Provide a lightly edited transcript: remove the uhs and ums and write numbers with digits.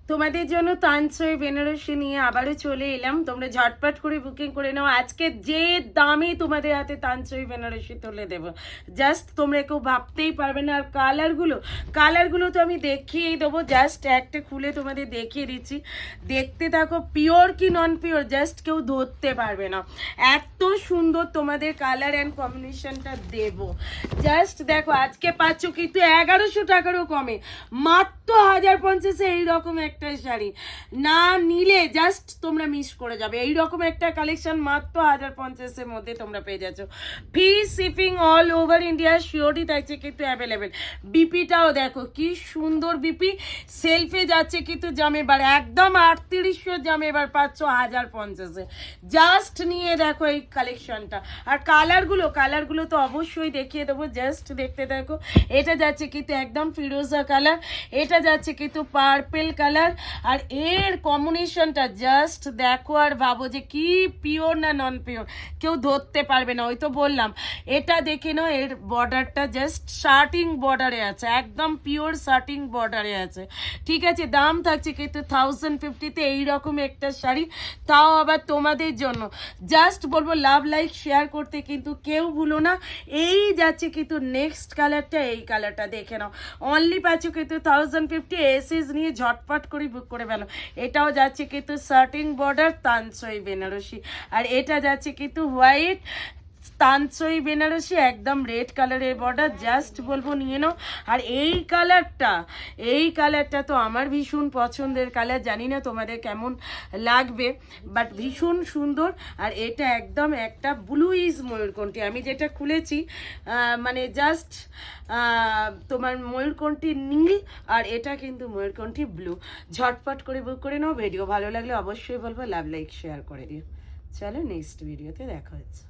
তোমাদের জন্য তানসই বেনারসি নিয়ে আবারও চলে এলাম। তোমরা ঝটপট করে বুকিং করে নাও। আজকে যে দামে তোমাদের হাতে তানসই বেনারসি তুলে দেবো, জাস্ট তোমরা কেউ ভাবতেই পারবে না। আর কালারগুলো তো আমি দেখিয়েই দেবো, জাস্ট একটা খুলে তোমাদের দেখিয়ে দিচ্ছি, দেখতে থাকো। পিওর কি নন পিওর জাস্ট কেউ ধরতে পারবে না, এত সুন্দর তোমাদের কালার অ্যান্ড কম্বিনেশনটা দেবো। জাস্ট দেখো, আজকে পাচ্ছ কিন্তু 1100 টাকারও কমে, মাত্র 1050 এইরকম একটা শাড়ি না নিলে জাস্ট তোমরা মিস করে যাবে। এইরকম একটা কালেকশন মাত্র 1050 মধ্যে তোমরা পেয়ে যাচ্ছ। Free shipping all over India শিওরই থাকছে কিন্তু অ্যাভেলেবেল। বিপিটাও দেখো কি সুন্দর বিপি, সেলফে যাচ্ছে কিন্তু জামে বার একদম 3800 জামে বার পাচ্ছ 1050। জাস্ট নিয়ে দেখো এই কালেকশনটা। আর কালারগুলো তো অবশ্যই দেখিয়ে দেবো, জাস্ট দেখতে দেখো। এটা যাচ্ছে কিন্তু একদম ফিরোজা কালার, এটা যাচ্ছে কিন্তু পার্পেল কালার, আর এর কম্বিনেশনটা জাস্ট দেখো আর ভাবো যে কি পিওর না নন পিওর, কেউ ধরতে পারবে না। ওই তো বললাম, এটা দেখে নাও, এর বর্ডারটা জাস্ট শার্টিং বর্ডারে আছে, একদম পিওর শার্টিং বর্ডারে আছে। ঠিক আছে, দাম থাকছে কিন্তু 1050-তে এইরকম একটা শাড়ি, তাও আবার তোমাদের জন্য। জাস্ট বলবো লাভ লাইক শেয়ার করতে কিন্তু কেউ ভুলো না। এই যাচ্ছে কিন্তু নেক্সট কালারটা, এই কালারটা দেখে নাও, অনলি পাচ্ছ কিন্তু 1050। এসিস নিয়ে ঝটপট করে বুক করে ফেলো। এটাও যাচ্ছে কিন্তু শার্টিং বর্ডার তানসই বেনারসি, আর এটা যাচ্ছে কিন্তু হোয়াইট তানসই বেনারসি, একদম রেড কালারের বর্ডার। জাস্ট বলবো নিয়ে নাও। আর এই কালারটা তো আমার ভীষণ পছন্দের কালার, জানি না তোমাদের কেমন লাগবে, বাট ভীষণ সুন্দর। আর এটা একদম একটা ব্লুইজ ময়ূরকণ্ঠী, আমি যেটা খুলেছি মানে জাস্ট তোমার ময়ূরকণ্ঠী নীল, আর এটা কিন্তু ময়ূরকণ্ঠী ব্লু। ঝটপট করে বুক করে নাও। ভিডিও ভালো লাগলে অবশ্যই বলবো লাভ লাইক শেয়ার করে দিও। চলো নেক্সট ভিডিওতে দেখা হচ্ছে।